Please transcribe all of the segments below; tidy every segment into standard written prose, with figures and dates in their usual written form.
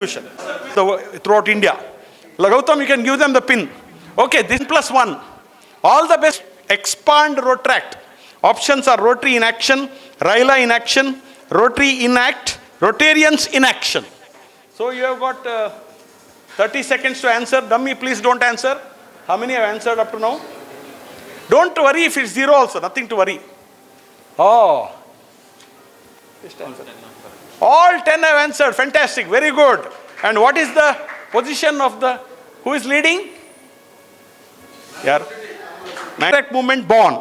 throughout India. Gautam, you can give them the pin. Okay, this +1. All the best. Expand Rotract. Options are Rotary in action, Rayla in action, Rotary in act, Rotarians in action. So you have got 30 seconds to answer. Dummy, please don't answer. How many have answered up to now? Don't worry if it's 0 also, nothing to worry. Oh. All 10 have answered. Fantastic. Very good. And what is the position of the, who is leading? Yeah. Rotract movement born.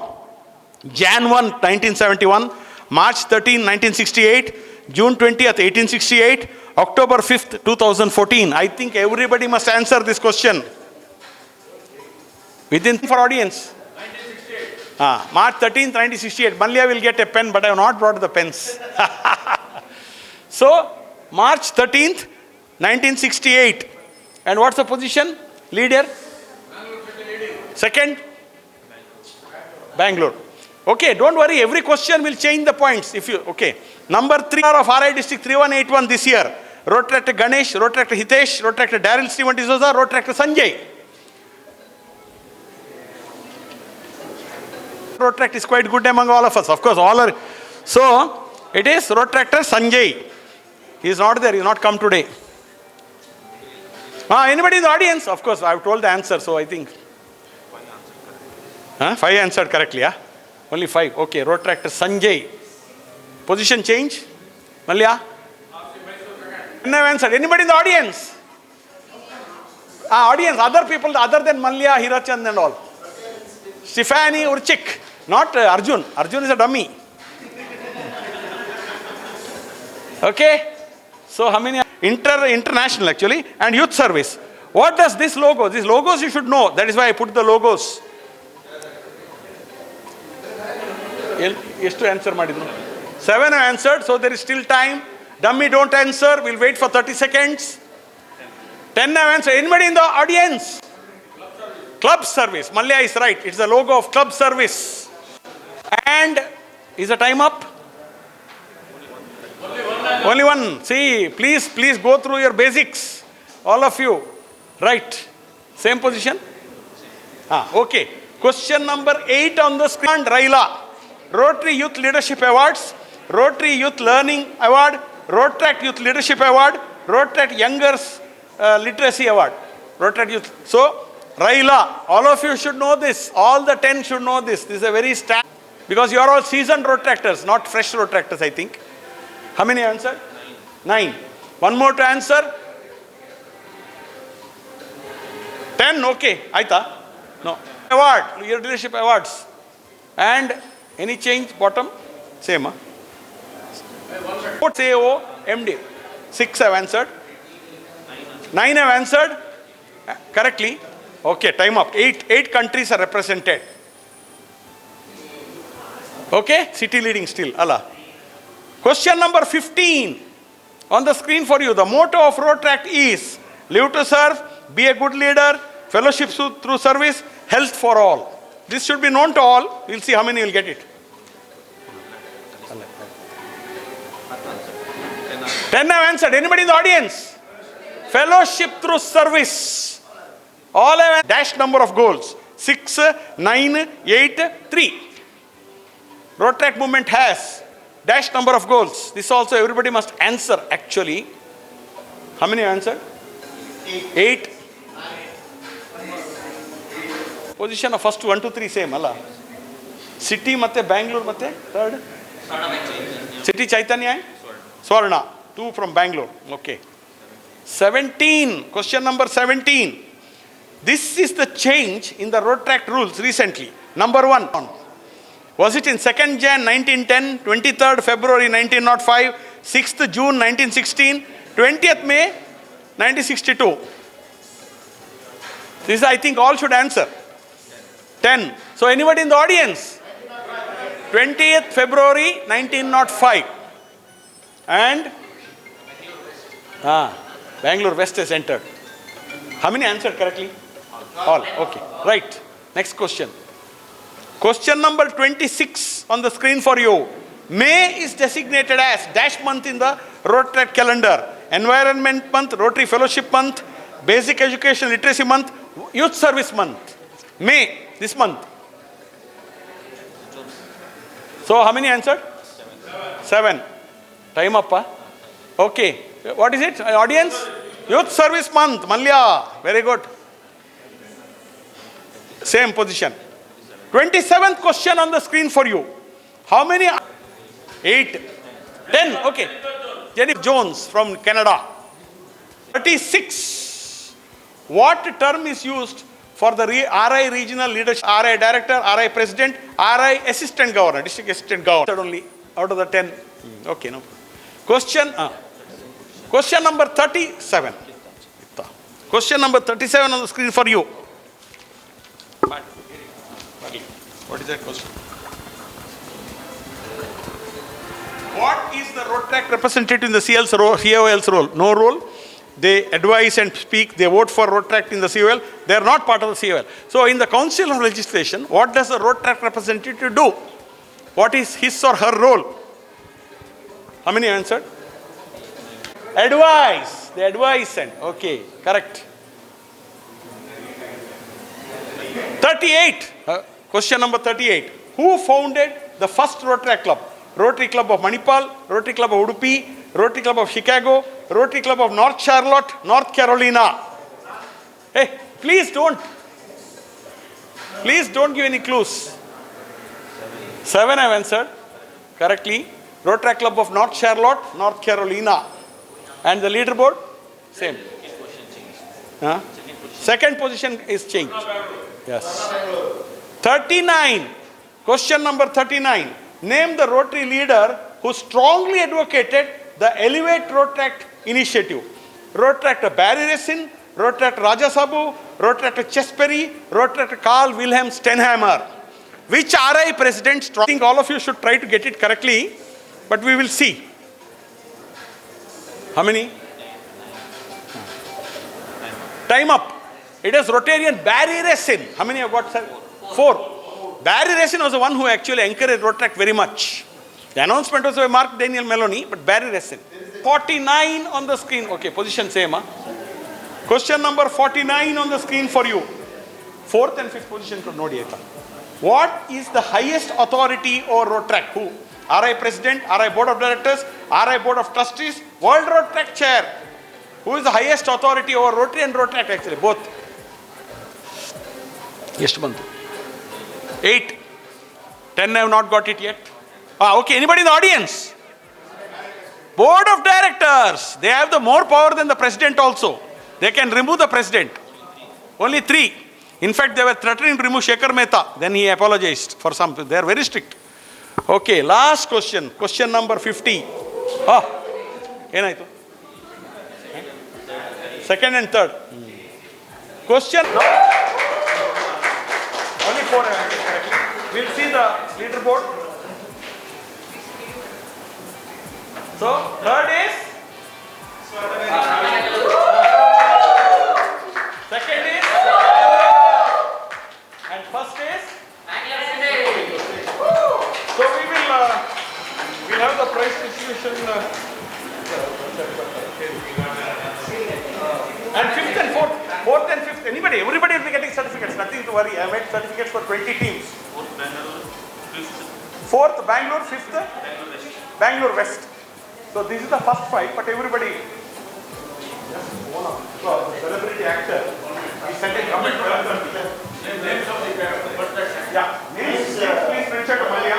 Jan 1, 1971. March 13, 1968. June 20th, 1868. October 5th, 2014. I think everybody must answer this question. Within for audience. 1968. March 13th, 1968. Malya will get a pen, but I have not brought the pens. So, March 13th, 1968. And what's the position? Leader? Second? Bangalore. Okay, don't worry. Every question will change the points. If you okay. Number 3 of RI district 3181 this year. Rotractor Ganesh, Rotractor Hitesh, Rotractor Daryl Stephen D'Souza, Rotractor Sanjay. Rotract is quite good among all of us. Of course, all are. So, it is Rotractor Sanjay. He is not there. He has not come today. Anybody in the audience? Of course, I have told the answer. So, I think. 5 answered correctly. Only 5. Okay, Rotractor Sanjay. Position change? Malya? No answered. Anybody in the audience? Audience, other people other than Malya, Hirachand and all. Stefani Urchik. Not Arjun. Arjun is a dummy. Okay? So how many? International actually. And youth service. What does this logo? These logos you should know. That is why I put the logos. ಎಷ್ಟು answer ಮಾಡಿದ್ರು 7 have answered, so there is still time. Dummy, don't answer. We'll wait for 30 seconds. 10 have answered. Anybody in the audience? Club service. Malya is right. It's the logo of club service. And is the time up? Only one. See, please go through your basics. All of you. Right. Same position? Okay. Question number 8 on the screen. Rayla. Rotary Youth Leadership Awards, Rotary Youth Learning Award, Rotract Youth Leadership Award, Rotract Youngers Literacy Award. Rotract Youth. So, Rayla, all of you should know this. All the 10 should know this. This is a very standard. Because you are all seasoned Rotractors, not fresh Rotractors, I think. How many answered? 9. One more to answer. 10, okay. Aita? No. Award, Youth Leadership Awards. And any change bottom? Same. What say MD? 6 have answered. 9 have answered correctly. Okay, time up. 8 countries are represented. Okay, city leading still. Allah. Question number 15 on the screen for you. The motto of Rotract is live to serve, be a good leader, fellowship through service, health for all. This should be known to all. We'll see how many will get it. 10 have answered. Anybody in the audience? Fellowship through service. All have dash number of goals. 6, 9, 8, 3. Rotract movement has dash number of goals. This also everybody must answer actually. How many have answered? 8. Position of first 1 to 3 same, Allah. City matte Bangalore matte third. City Chaitanya, Swarna. 2 from Bangalore. Okay. 17. Question number 17. This is the change in the Rotract rules recently. Number 1. Was it in 2nd Jan 1910, 23rd February 1905, 6th June 1916, 20th May 1962? This I think all should answer. 10. So anybody in the audience? 20th February 1905. And Bangalore West has entered. How many answered correctly? All. Okay. Right. Next question. Question number 26 on the screen for you. May is designated as dash month in the Rotract calendar. Environment Month, Rotary Fellowship Month, Basic Education Literacy Month, Youth Service Month. May, this month. So how many answered? 7. Time up. Okay. What is it? Audience? Youth Service Month. Malya. Very good. Same position. 27th question on the screen for you. How many? 8. 10. Okay. Jenny Jones from Canada. 36. What term is used for the RI regional leadership? RI director, RI president, RI assistant governor, district assistant governor. Only out of the 10. Okay, no. Question number 37. Question number 37 on the screen for you. What is that question? What is the road track representative in the COL's role? No role. They advise and speak. They vote for road track in the COL. They are not part of the COL. So in the Council of Legislation, what does the road track representative do? What is his or her role? How many answered? Advise. They advise and okay, correct. 38. Question number 38. Who founded the first Rotary Club? Rotary Club of Manipal, Rotary Club of Udupi, Rotary Club of Chicago, Rotary Club of North Charlotte, North Carolina. Hey, please don't give any clues. 7 I've answered correctly. Rotary Club of North Charlotte, North Carolina. And the leaderboard? Same. Huh? Second position is changed. Yes. 39. Question number 39. Name the Rotary leader who strongly advocated the Elevate Road Track initiative. Road Track Barry Resin, Road Track Raja Sabu, Road Track Chesperry, Road Track Carl Wilhelm Stenhammer. Which RI president? I think all of you should try to get it correctly, but we will see. How many? Time up. It is Rotarian Barry Resin. How many have got, sir? 4. Barry Resin was the one who actually encouraged road track very much. The announcement was by Mark Daniel Maloney, but Barry Resin. 49 on the screen. Okay, position same. Question number 49 on the screen for you. 4th and 5th position could nodi. What is the highest authority over road track? Who? RI President, RI Board of Directors, RI Board of Trustees, World Road Track Chair. Who is the highest authority over Rotary and road track actually? Both. Yes, 8. 10 I have not got it yet. Okay, anybody in the audience? Board of Directors. They have the more power than the President also. They can remove the President. Only 3. In fact, they were threatening to remove Shekhar Mehta. Then he apologized for some. They are very strict. Okay, last question. Question number 50. Enaito? Second and third. Question. Only 4 correctly. We'll see the leaderboard. So, third is? Second is? And first is? So we'll have the prize distribution. And 5th and 4th and 5th. Everybody will be getting certificates. Nothing to worry. I made certificates for 20 teams. 4th Bangalore, 5th Bangalore West. So this is the first 5, but everybody. So the celebrity actor. He sent a comment to us. Yeah. Names, please mention to Malia.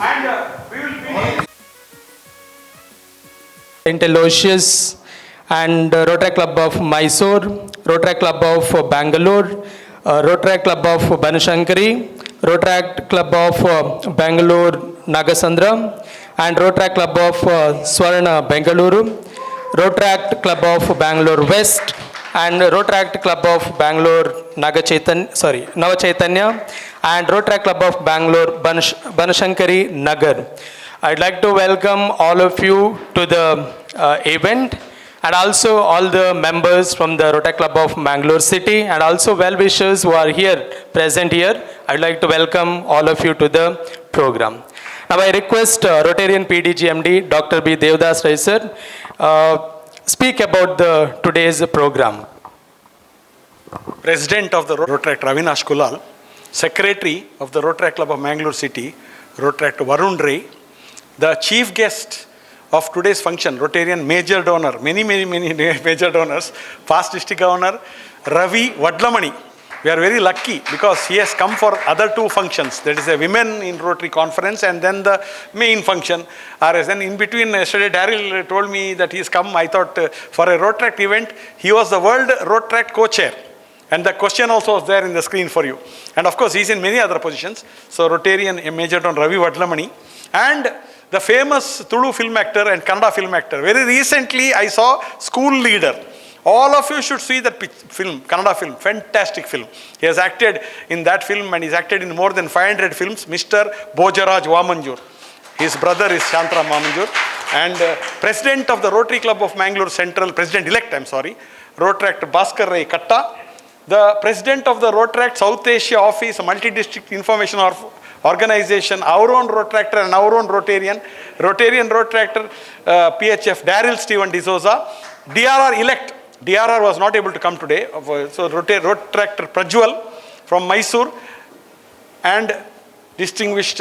And we will be. St. Aloysius and Rotary Club of Mysore, Rotary Club of Bangalore, Rotary Club of Banashankari, Rotary Club of Bangalore Nagasandra, and Rotary Club of Swarna Bengaluru, Rotary Club of Bangalore West, and Rotary Club of Bangalore Navachaitanya, and Rotary Club of Bangalore Banashankari Nagar. I'd like to welcome all of you to the event, and also all the members from the Rotary Club of Bangalore City, and also well-wishers who are here, present here. I'd like to welcome all of you to the program. Now I request Rotarian PDGMD, Dr. B. Devdas Rai sir, speak about the today's program. President of the Rotaract, Ravinash Kulal, Secretary of the Rotaract Club of Mangalore City, Rotaract Varun Ray, the chief guest of today's function, Rotarian major donor, many major donors, past district governor, Ravi Vadlamani. We are very lucky because he has come for other two functions. That is a women in Rotary conference and then the main function. RS. And in between, yesterday Daryl told me that he has come. I thought for a Rotaract event, he was the World Rotaract co-chair. And the question also was there in the screen for you. And of course, he's in many other positions. So Rotarian Major Don Ravi Vadlamani. And the famous Tulu film actor and Kannada film actor. Very recently, I saw School Leader. All of you should see that film, Kannada film, fantastic film. He has acted in that film and he's acted in more than 500 films. Mr. Bojaraj Vamanjur. His brother is Shantram Vamanjur. And President of the Rotary Club of Mangalore Central, President-elect, Rotaract Bhaskar Rai Katta. The President of the Rotaract South Asia Office, a multi-district information organization, our own Rotaractor and our own Rotarian Rotaractor, PHF Daryl Stephen D'Souza, DRR elect. DRR was not able to come today, so Rotaractor Prajwal from Mysore, and distinguished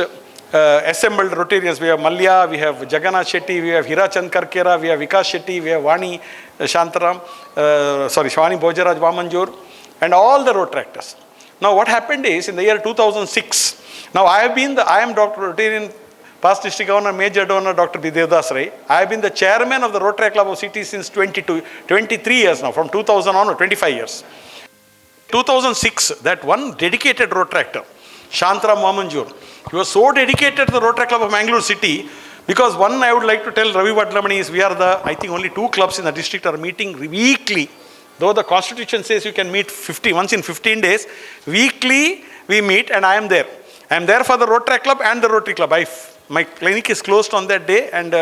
assembled Rotarians. We have Malya, we have Jagannath Shetty, we have Hirachand Karkera, we have Vikas Shetty, we have Vani Shantaram, Shwani Bojaraj Vamanjur, and all the Rotaractors. Now what happened is, in the year 2006, now I am Dr. Rotarian, past district governor, major donor, Dr. B. Devdas Rai. I have been the chairman of the Rotary Club of Cities since 23 years now, from 2000 on, or 25 years. 2006, that one dedicated Rotaractor, Shantram Vamanjur, he was so dedicated to the Rotary Club of Mangalore City, because one I would like to tell Ravi Vadlamani is, we are I think only 2 clubs in the district are meeting weekly. Though the constitution says you can meet once in 15 days, weekly we meet and I am there. I am there for the Rotary Club and the Rotary Club. My clinic is closed on that day, and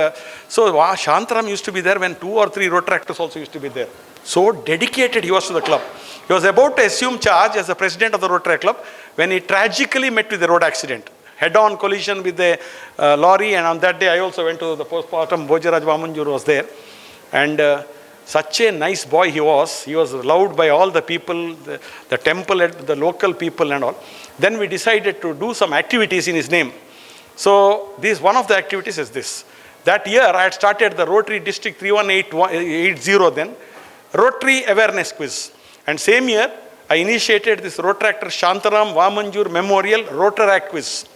so Shantaram used to be there when 2 or 3 Rotaractors also used to be there. So dedicated he was to the club. He was about to assume charge as the president of the Rotary Club when he tragically met with a road accident. Head-on collision with a lorry, and on that day I also went to the postmortem. Bojaraj Vamanjur was there. And such a nice boy he was. He was loved by all the people, the temple, the local people and all. Then we decided to do some activities in his name. So one of the activities is this. That year I had started the Rotary District 31880 then, Rotary Awareness Quiz. And same year I initiated this Rotaractor Shantaram Vamanjur Memorial Rotaract Quiz.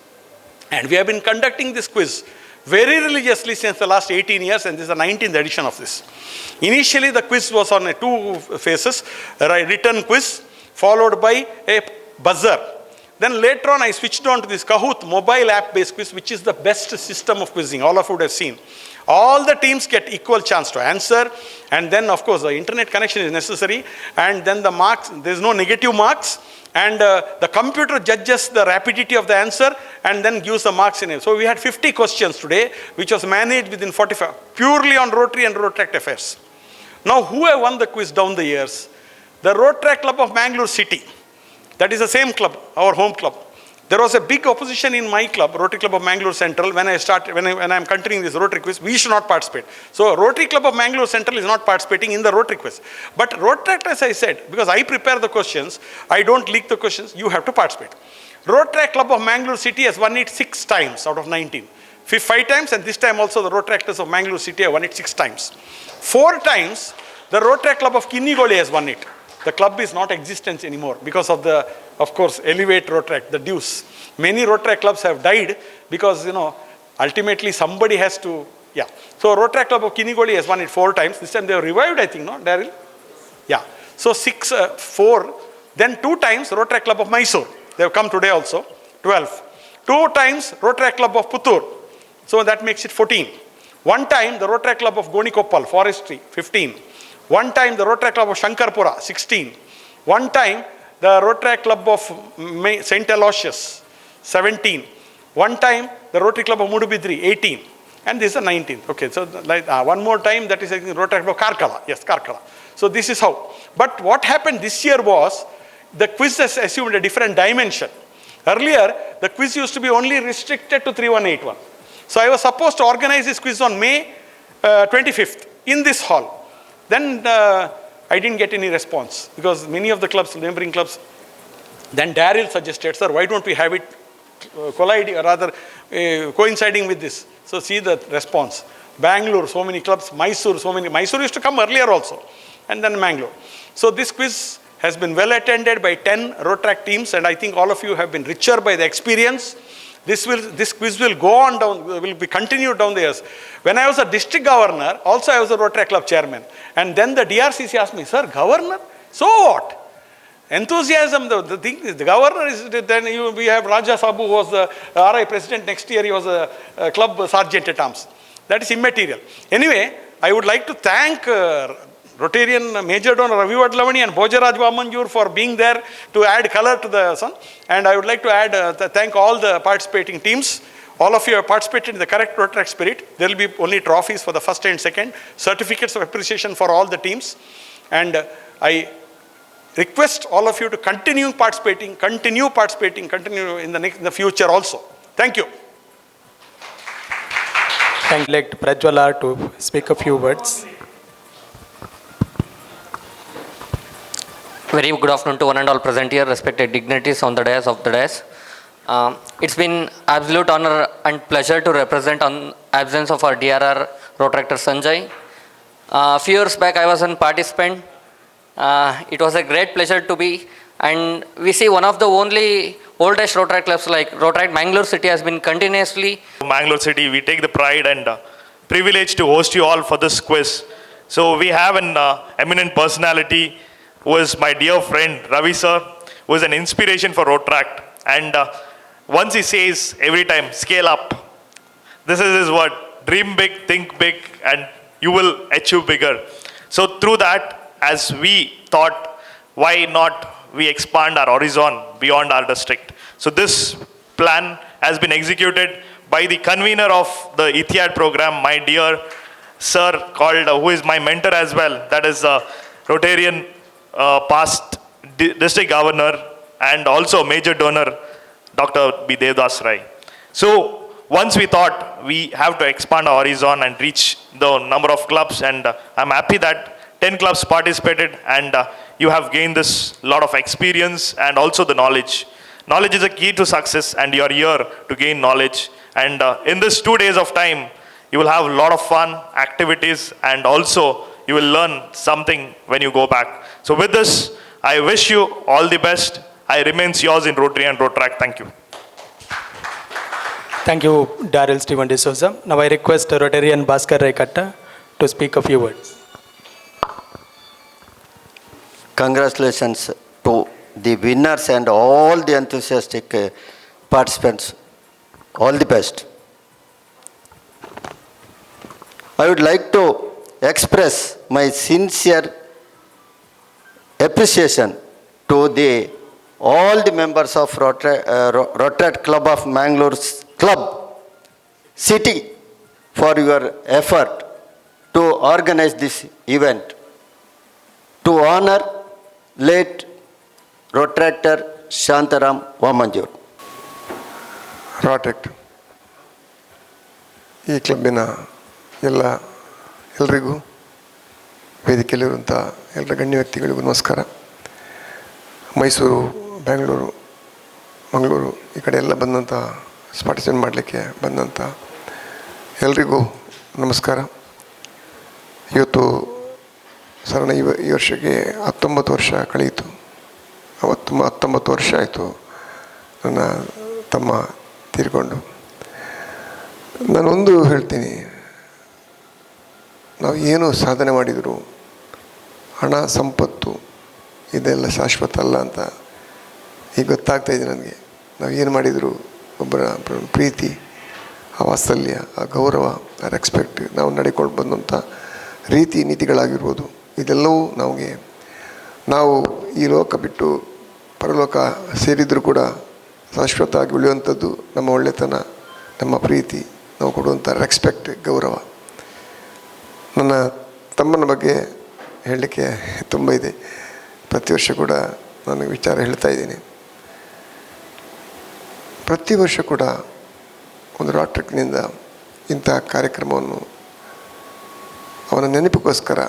And we have been conducting this quiz very religiously since the last 18 years, and this is the 19th edition of this. Initially the quiz was on 2 phases, a written quiz followed by a buzzer. Then later on I switched on to this Kahoot mobile app based quiz, which is the best system of quizzing, all of you would have seen. All the teams get equal chance to answer, and then of course the internet connection is necessary, and then the marks, there is no negative marks, and the computer judges the rapidity of the answer and then gives the marks in it. So we had 50 questions today, which was managed within 45, purely on Rotary and Rotaract affairs. Now who have won the quiz down the years? The Rotaract Club of Mangalore City. That is the same club, our home club. There was a big opposition in my club, Rotary Club of Mangalore Central, when I am continuing this Rotary quiz, we should not participate. So Rotary Club of Mangalore Central is not participating in the Rotary quiz. But Rotaract, as I said, because I prepare the questions, I don't leak the questions, you have to participate. Rotaract Club of Mangalore City has won it 6 times out of 19. 5 times, and this time also the Rotaractors of Mangalore City have won it 6 times. 4 times, the Rotaract Club of Kinnigoli has won it. The club is not existence anymore because of the, of course, Elevate Rotaract, the dues. Many Rotaract clubs have died because, ultimately somebody has to, So Rotaract Club of Kinnigoli has won it 4 times. This time they have revived, I think, no, Daryl? Yeah. So 4. Then 2 times Rotaract Club of Mysore. They have come today also, 12. 2 times Rotaract Club of Puttur. So that makes it 14. 1 time the Rotaract Club of Gonikoppal, Forestry, 15. 1 time the Rotaract Club of Shankarpura, 16. 1 time the Rotaract Club of St. Aloysius, 17. 1 time the Rotary Club of Mudubidri, 18. And this is the 19th. Okay, so one more time, that is the Rotaract Club of Karkala. Yes, Karkala. So this is how. But what happened this year was, the quiz has assumed a different dimension. Earlier, the quiz used to be only restricted to 3181. So I was supposed to organize this quiz on May 25th in this hall. Then I didn't get any response because many of the clubs, neighboring clubs, then Daryl suggested, sir, why don't we have it colliding, or rather coinciding with this? So see the response. Bangalore, so many clubs. Mysore, so many. Mysore used to come earlier also. And then Mangalore. So this quiz has been well attended by 10 road track teams, and I think all of you have been richer by the experience. This quiz will go on down, will be continued down the years. When I was a district governor, also I was a road track club chairman. And then the DRCC asked me, sir, governor? So what? Enthusiasm, the thing is, the governor is, then we have Raja Sabu, who was the RI president. Next year he was a club sergeant at arms. That is immaterial. Anyway, I would like to thank Rotarian Major Donor Ravi Vadlavani and Bhojaraj Vamanjur for being there to add color to the sun. And I would like to add, thank all the participating teams. All of you have participated in the correct road track spirit. There will be only trophies for the first and second, certificates of appreciation for all the teams. And I request all of you to continue participating in the future also. Thank you. Thank you. Elect Prajwala to speak a few words. Very good afternoon to one and all present here, respected dignitaries on the dais of the dais. It's been absolute honor and pleasure to represent on absence of our DRR road tractor Sanjay. A few years back I was a participant. It was a great pleasure to be, and we see one of the only oldest road track clubs like road track Mangalore City has been continuously. Mangalore City, we take the pride and privilege to host you all for this quiz. So we have an eminent personality who is my dear friend Ravi sir, who is an inspiration for road track. And once he says every time, scale up. This is his word, dream big, think big, and you will achieve bigger. So through that, as we thought, why not we expand our horizon beyond our district. So this plan has been executed by the convener of the ETHIAD program, my dear sir called, who is my mentor as well, that is Rotarian past district governor and also major donor, Dr. B. Devdas Rai. So once we thought we have to expand our horizon and reach the number of clubs, and I'm happy that 10 clubs participated, and you have gained this lot of experience and also the knowledge. Knowledge is a key to success, and you are here to gain knowledge. And in this 2 days of time, you will have a lot of fun, activities, and also you will learn something when you go back. So with this, I wish you all the best. I remains yours in Rotary and Road Track. Thank you. Thank you, Daryl Stephen D'Souza. Now I request Rotarian Bhaskar Raikatta to speak a few words. Congratulations to the winners and all the enthusiastic participants. All the best. I would like to express my sincere appreciation to all the members of Rotary Club of Mangalore's Club City for your effort to organize this event to honor late road tractor Shantaram Vamanjur. ರಾಟ್ರೆಕ್ಟ್ ಈ ಕ್ಲಬ್ಬಿನ ಎಲ್ಲರಿಗೂ ವೇದಿಕೆಯಲ್ಲಿರುವಂಥ ಎಲ್ಲ ಗಣ್ಯ ವ್ಯಕ್ತಿಗಳಿಗೂ ನಮಸ್ಕಾರ. ಮೈಸೂರು, ಬೆಂಗಳೂರು, ಮಂಗಳೂರು ಈ ಕಡೆ ಎಲ್ಲ ಬಂದಂಥ participate ಮಾಡಲಿಕ್ಕೆ ಬಂದಂಥ ಎಲ್ರಿಗೂ ನಮಸ್ಕಾರ. ಇವತ್ತು ಸರಣ ಈ ವರ್ಷಕ್ಕೆ 19 ವರ್ಷ ಕಳೆಯಿತು. 19 ವರ್ಷ ಆಯಿತು ನನ್ನ ತಮ್ಮ ತೀರ್ಕೊಂಡು. ನಾನೊಂದು ಹೇಳ್ತೀನಿ, ನಾವು ಏನು ಸಾಧನೆ ಮಾಡಿದರೂ ಹಣ ಸಂಪತ್ತು ಇದೆಲ್ಲ ಶಾಶ್ವತ ಅಲ್ಲ ಅಂತ ಈಗ ಗೊತ್ತಾಗ್ತಾಯಿದೆ ನನಗೆ. ನಾವು ಏನು ಮಾಡಿದರೂ ಒಬ್ಬರ ಪ್ರೀತಿ, ಆ ವಾತ್ಸಲ್ಯ, ಆ ಗೌರವ, ಆ ರೆಸ್ಪೆಕ್ಟ್, ನಾವು ನಡ್ಕೊಂಡು ಬಂದಂಥ ರೀತಿ ನೀತಿಗಳಾಗಿರ್ಬೋದು, ಇದೆಲ್ಲವೂ ನಾವು ಈ ಲೋಕ ಬಿಟ್ಟು ಪರಲೋಕ ಸೇರಿದರೂ ಕೂಡ ಶಾಶ್ವತ ಆಗಿ ಉಳಿಯುವಂಥದ್ದು ನಮ್ಮ ಒಳ್ಳೆತನ, ನಮ್ಮ ಪ್ರೀತಿ, ನಾವು ಕೊಡುವಂಥ ರೆಸ್ಪೆಕ್ಟ್, ಗೌರವ. ನನ್ನ ತಮ್ಮನ ಬಗ್ಗೆ ಹೇಳಲಿಕ್ಕೆ ತುಂಬ ಇದೆ. ಪ್ರತಿ ವರ್ಷ ಕೂಡ ನಾನು ವಿಚಾರ ಹೇಳ್ತಾ ಇದ್ದೀನಿ. ಪ್ರತಿ ವರ್ಷ ಕೂಡ ಒಂದು ರಾಟ್ರಿಕ್ನಿಂದ ಇಂಥ ಕಾರ್ಯಕ್ರಮವನ್ನು ಅವನ ನೆನಪಿಗೋಸ್ಕರ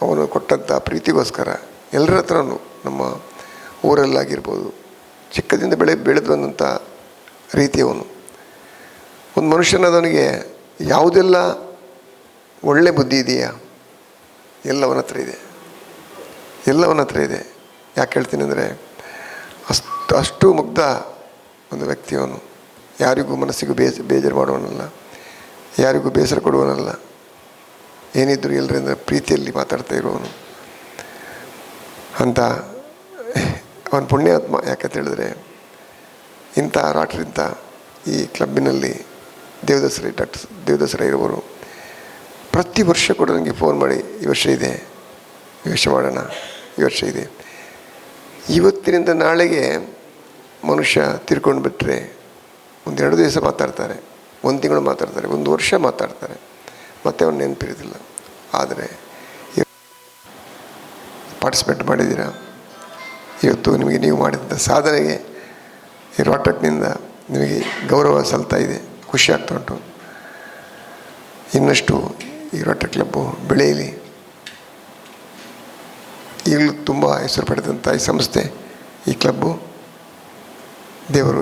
ಅವನು ಕೊಟ್ಟಂಥ ಪ್ರೀತಿಗೋಸ್ಕರ ಎಲ್ಲರ ಹತ್ರನೂ ನಮ್ಮ ಊರಲ್ಲಾಗಿರ್ಬೋದು ಚಿಕ್ಕದಿಂದ ಬೆಳೆದು ಬಂದಂಥ ರೀತಿಯವನು. ಒಂದು ಮನುಷ್ಯನಾದವನಿಗೆ ಯಾವುದೆಲ್ಲ ಒಳ್ಳೆ ಬುದ್ಧಿ ಇದೆಯಾ ಎಲ್ಲವನ ಹತ್ರ ಇದೆ, ಎಲ್ಲವನ ಹತ್ರ ಇದೆ. ಯಾಕೆ ಹೇಳ್ತೀನಿ ಅಂದರೆ ಅಷ್ಟು ಮುಗ್ಧ ಒಂದು ವ್ಯಕ್ತಿಯವನು. ಯಾರಿಗೂ ಮನಸ್ಸಿಗೂ ಬೇಜಾರು ಮಾಡುವನಲ್ಲ, ಯಾರಿಗೂ ಬೇಸರ ಕೊಡುವನಲ್ಲ, ಏನಿದ್ದರೂ ಎಲ್ಲರಿಂದ ಪ್ರೀತಿಯಲ್ಲಿ ಮಾತಾಡ್ತಾ ಇರುವವನು ಅಂತ ಅವನ ಪುಣ್ಯಾತ್ಮ. ಯಾಕಂತ ಹೇಳಿದ್ರೆ ಇಂಥ ರಾಟ್ರಿಂದ ಈ ಕ್ಲಬ್ಬಿನಲ್ಲಿ ಡಾಕ್ಟರ್ ದೇವದಾಸರ ಇರುವರು ಪ್ರತಿ ವರ್ಷ ಕೂಡ ನನಗೆ ಫೋನ್ ಮಾಡಿ ಈ ವರ್ಷ ಇದೆ, ಈ ವರ್ಷ ಮಾಡೋಣ, ಈ ವರ್ಷ ಇದೆ. ಇವತ್ತಿನಿಂದ ನಾಳೆಗೆ ಮನುಷ್ಯ ತೀರ್ಕೊಂಡು ಬಿಟ್ಟರೆ 1-2 ದಿವಸ ಮಾತಾಡ್ತಾರೆ, 1 ತಿಂಗಳು ಮಾತಾಡ್ತಾರೆ, 1 ವರ್ಷ ಮಾತಾಡ್ತಾರೆ, ಮತ್ತೆ ಅವನು ನೆನಪಿರೋದಿಲ್ಲ. ಆದರೆ ಪಾರ್ಟಿಸಿಪೇಟ್ ಮಾಡಿದ್ದೀರಾ, ಇವತ್ತು ನಿಮಗೆ ನೀವು ಮಾಡಿದಂಥ ಸಾಧನೆಗೆ ಈ ರಾಟಕ್ನಿಂದ ನಿಮಗೆ ಗೌರವ ಸಲ್ತಾ ಇದೆ, ಖುಷಿ ಆಗ್ತಾ ಉಂಟು. ಇನ್ನಷ್ಟು ಈ ರಾಟಕ್ ಕ್ಲಬ್ಬು ಬೆಳೆಯಲಿ. ಈಗಲೂ ತುಂಬ ಹೆಸರು ಪಡೆದಂಥ ಈ ಸಂಸ್ಥೆ, ಈ ಕ್ಲಬ್ಬು ದೇವರು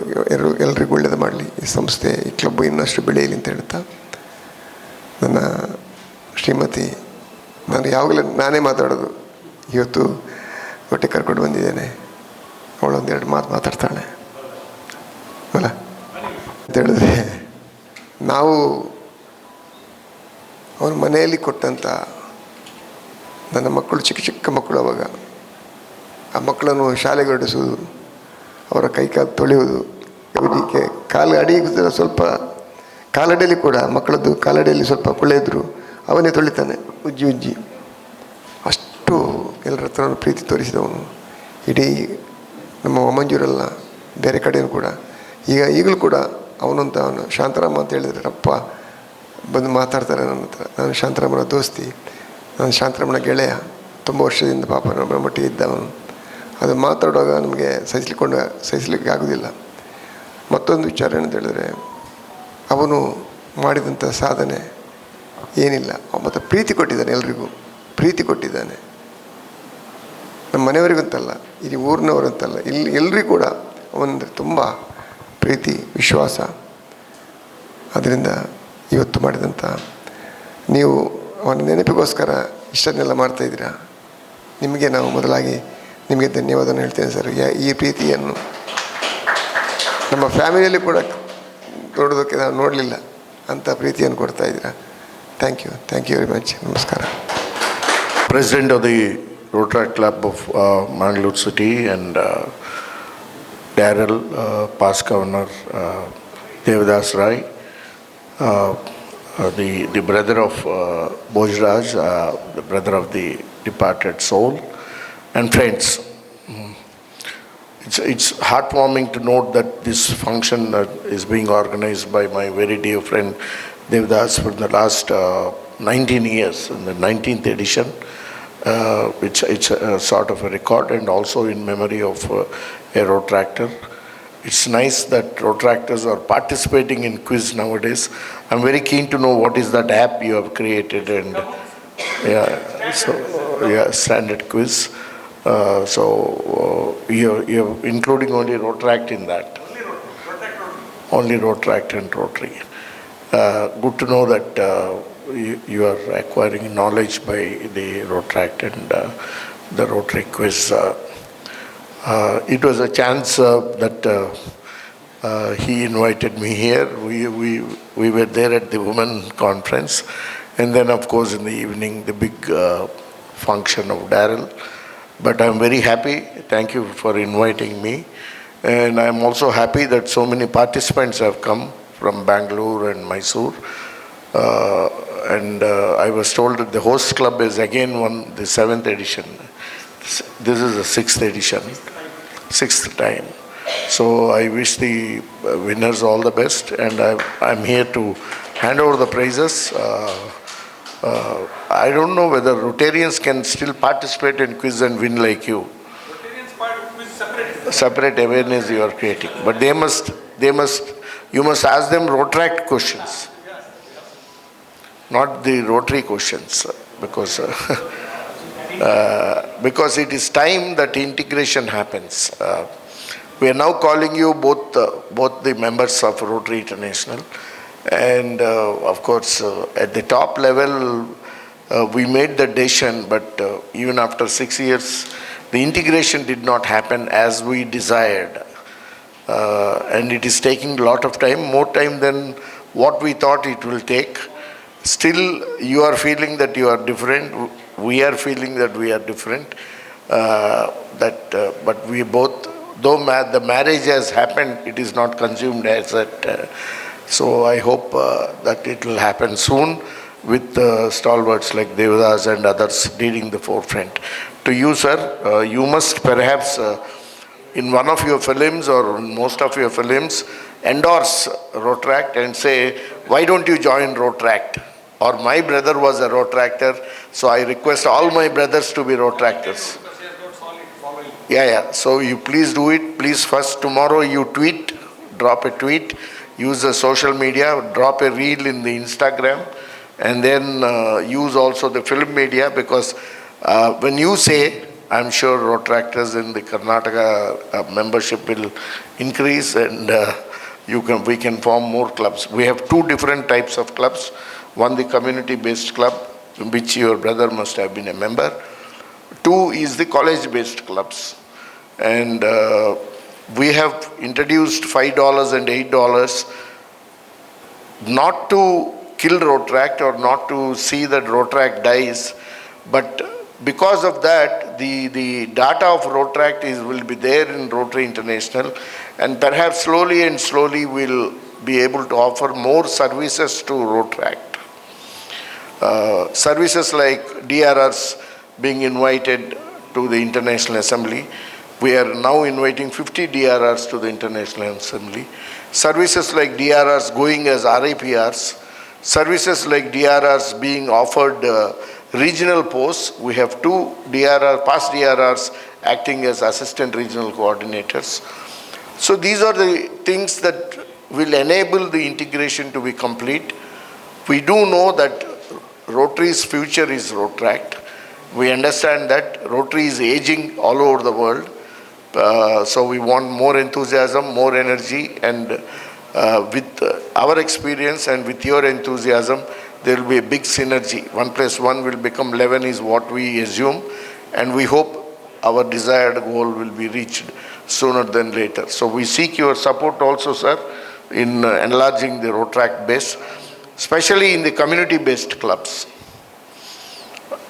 ಎಲ್ಲರಿಗೂ ಒಳ್ಳೆಯದು ಮಾಡಲಿ. ಈ ಸಂಸ್ಥೆ, ಈ ಕ್ಲಬ್ಬು ಇನ್ನಷ್ಟು ಬೆಳೆಯಲಿ ಅಂತ ಹೇಳ್ತಾ, ನನ್ನ ಶ್ರೀಮತಿ, ನಾನು ಯಾವಾಗಲೂ ನಾನೇ ಮಾತಾಡೋದು, ಇವತ್ತು ಒಟ್ಟಿಗೆ ಕರ್ಕೊಂಡು ಬಂದಿದ್ದೇನೆ, ಅವಳೊಂದೆರಡು ಮಾತು ಮಾತಾಡ್ತಾಳೆ ಅಲ್ಲ ಅಂತ ಹೇಳಿದ್ರೆ, ನಾವು ಅವನ ಮನೆಯಲ್ಲಿ ಕೊಟ್ಟಂಥ ನನ್ನ ಮಕ್ಕಳು ಚಿಕ್ಕ ಮಕ್ಕಳು, ಅವಾಗ ಆ ಮಕ್ಕಳನ್ನು ಶಾಲೆಗೆ ಹೊರಡಿಸೋದು, ಅವರ ಕೈಕಾಲು ತೊಳೆಯುವುದು, ಅವರಿಗೆ ಅಡಿಗೆ ಸ್ವಲ್ಪ ಕಾಲಡಿಯಲ್ಲಿ ಕೂಡ ಮಕ್ಕಳದ್ದು ಕಾಲಡಿಯಲ್ಲಿ ಸ್ವಲ್ಪ ಕೊಳೆ ಇದ್ದರು ಅವನೇ ತೊಳಿತಾನೆ, ಉಜ್ಜಿ ಅಷ್ಟು ಎಲ್ಲರ ಹತ್ರ ಪ್ರೀತಿ ತೋರಿಸಿದವನು. ಇಡೀ ನಮ್ಮ ಮಂಜೂರಲ್ಲ, ಬೇರೆ ಕಡೆಯೂ ಕೂಡ ಈಗಲೂ ಕೂಡ ಅವನು ಶಾಂತರಾಮ ಅಂತ ಹೇಳಿದರೆ ಅಪ್ಪ ಬಂದು ಮಾತಾಡ್ತಾರೆ ನನ್ನ ಹತ್ರ. ನಾನು ಶಾಂತರಾಮನ ದೋಸ್ತಿ, ನಾನು ಶಾಂತರಾಮನ ಗೆಳೆಯ, ತುಂಬ ವರ್ಷದಿಂದ ಪಾಪ ನಮ್ಮ ಮಟ್ಟಿಗೆ ಇದ್ದವನು. ಅದು ಮಾತಾಡುವಾಗ ನಮಗೆ ಸಹಿಸಲಿಕ್ಕೆ ಆಗೋದಿಲ್ಲ. ಮತ್ತೊಂದು ವಿಚಾರ ಏನಂತ ಹೇಳಿದ್ರೆ, ಅವನು ಮಾಡಿದಂಥ ಸಾಧನೆ ಏನಿಲ್ಲ, ಮತ್ತು ಪ್ರೀತಿ ಕೊಟ್ಟಿದ್ದಾನೆ, ಎಲ್ರಿಗೂ ಪ್ರೀತಿ ಕೊಟ್ಟಿದ್ದಾನೆ. ನಮ್ಮ ಮನೆಯವರಿಗಂತಲ್ಲ, ಇಲ್ಲಿ ಊರಿನವರಂತಲ್ಲ, ಇಲ್ಲಿ ಎಲ್ರಿಗೂ ಕೂಡ ಅವನಂದರೆ ತುಂಬ ಪ್ರೀತಿ, ವಿಶ್ವಾಸ. ಅದರಿಂದ ಇವತ್ತು ಮಾಡಿದಂಥ ನೀವು ಅವನ ನೆನಪಿಗೋಸ್ಕರ ಇಷ್ಟನ್ನೆಲ್ಲ ಮಾಡ್ತಾಯಿದ್ದೀರಾ. ನಿಮಗೆ ನಾವು ಮೊದಲಾಗಿ ನಿಮಗೆ ಧನ್ಯವಾದನ ಹೇಳ್ತೇನೆ ಸರ್. ಈ ಪ್ರೀತಿಯನ್ನು ನಮ್ಮ ಫ್ಯಾಮಿಲಿಯಲ್ಲಿ ಕೂಡ ನೋಡೋದಕ್ಕೆ ನಾವು ನೋಡಲಿಲ್ಲ, ಅಂಥ ಪ್ರೀತಿಯನ್ನು ಕೊಡ್ತಾಯಿದ್ದೀರಾ. Thank you very much. ನಮಸ್ಕಾರ. President of the Rotary Club of Mangalore City and Daryl, past Governor Devdas Rai, the brother of Bojraj, the brother of the departed soul, and friends. It's heartwarming to note that this function is being organized by my very dear friend Devdas for the last 19 years, in the 19th edition. It's a sort of a record, and also in memory of a Rotractor. It's nice that Rotractors are participating in quiz nowadays. I'm very keen to know what is that app you have created, and standard quiz. You're including only Rotract in that. Only Rotract and Rotary. Good to know that you are acquiring knowledge by the Rotract and the Rotary quiz. It was a chance that he invited me here. We were there at the women conference, and then of course in the evening the big function of Daryl. But I'm very happy. Thank you for inviting me, and I'm also happy that so many participants have come from Bangalore and Mysore. And I was told that the host club is again the 7th edition. This is the 6th edition, 6th time. So I wish the winners all the best, and I'm here to hand over the prizes. I don't know whether Rotarians can still participate in quiz and win like you. Rotarians part of quiz Separate awareness you are creating, but you must ask them Rotract questions, not the Rotary questions, because because it is time that integration happens. We are now calling you both the members of Rotary International, and of course at the top level we made the decision, but even after 6 years the integration did not happen as we desired, and it is taking a lot of time, more time than what we thought it will take. Still you are feeling that you are different, we are feeling that we are different, but we both, though the marriage has happened, it is not consumed as that. So I hope that it will happen soon with stalwarts like Devadas and others leading the forefront. To you, sir, you must perhaps in one of your films or in most of your films endorse Rotract and say, why don't you join Rotract? Or my brother was a Rotractor, so I request all my brothers to be Rotractors. Yeah. So you please do it. Please first tomorrow you tweet, drop a tweet, use the social media, drop a reel in the Instagram, and then use also the film media, because when you say, I'm sure Rotractors in the Karnataka membership will increase, and we can form more clubs. We have two different types of clubs. One, the community-based club, in which your brother must have been a member. Two is the college-based clubs. And we have introduced $5 and $8, not to kill Rotract or not to see that Rotract dies, but because of that, the data of Rotract will be there in Rotary International, and perhaps slowly we'll be able to offer more services to Rotract. Services like DRRs being invited to the International Assembly. We are now inviting 50 DRRs to the International Assembly. Services like DRRs going as RIPRs. Services like DRRs being offered regional posts. We have two past DRRs acting as assistant regional coordinators. So these are the things that will enable the integration to be complete. We do know that Rotary's future is Rotract. We understand that Rotary is aging all over the world. So we want more enthusiasm, more energy, and with our experience and with your enthusiasm, there will be a big synergy. 1 + 1 will become 11 is what we assume, and we hope our desired goal will be reached sooner than later. So we seek your support also, sir, in enlarging the Rotract base, especially in the community-based clubs.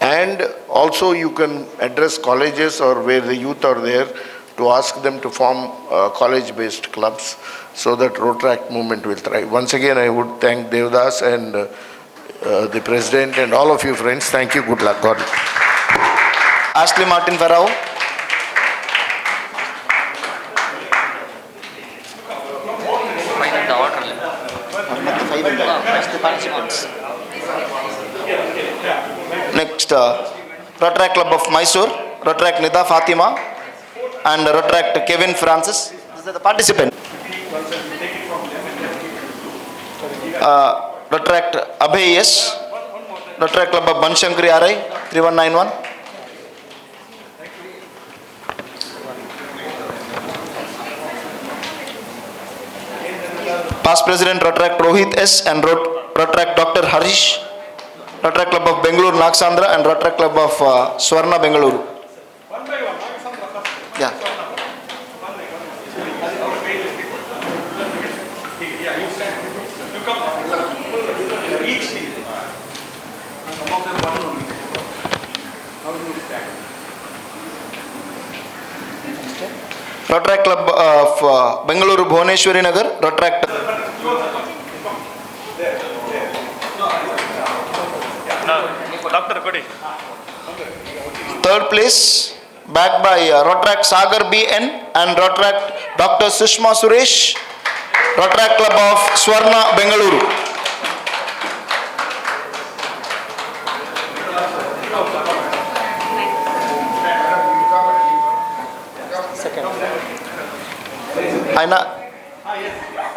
And also you can address colleges or where the youth are there to ask them to form college-based clubs so that Rotract movement will thrive. Once again, I would thank Devdas and the President and all of you friends. Thank you. Good luck. God. Ashley Martin Farao. Next, Rotract Club of Mysore, Rotract Nida Fatima, and Rotract Kevin Francis. These are the participants. Rotract Abhay S, Rotract Club of Banshankari RI, 3191. Past President Rotract Rohit S and Rotract Dr. Harish, Rotract Club of Bengaluru Nagsandra and Rotract Club of Swarna Bengaluru. Yeah. Rotract Club of Bengaluru Bhuvaneshwari Nagar, Rotract. Dr. Kodi. Third place, backed by Rotract Sagar BN and Rotract Dr. Sushma Suresh, Rotract Club of Swarna Bengaluru.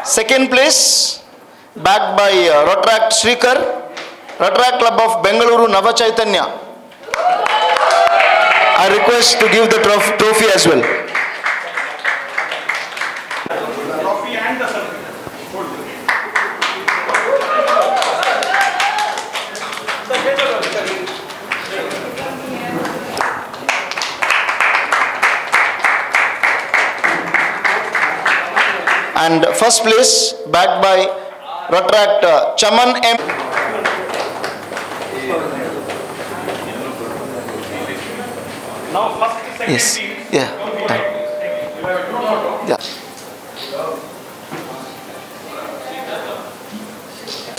Second place, backed by Rotract Srikar, Rotract Club of Bengaluru Nava Chaitanya. I request to give the trophy as well. And first place backed by Rotract Chaman M. Now first, second Yes, team. yeah, done. Yeah.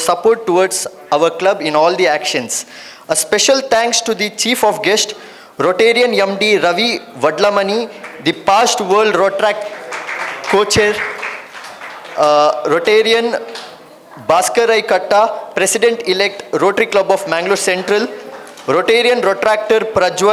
Support towards our club in all the actions. A special thanks to the Chief of Guest, Rotarian MD Ravi Vadlamani, the past World Rotract co-chair, Rotarian Bhaskarai Katta, President-elect Rotary Club of Mangalore Central, Rotarian Rotractor Prajwal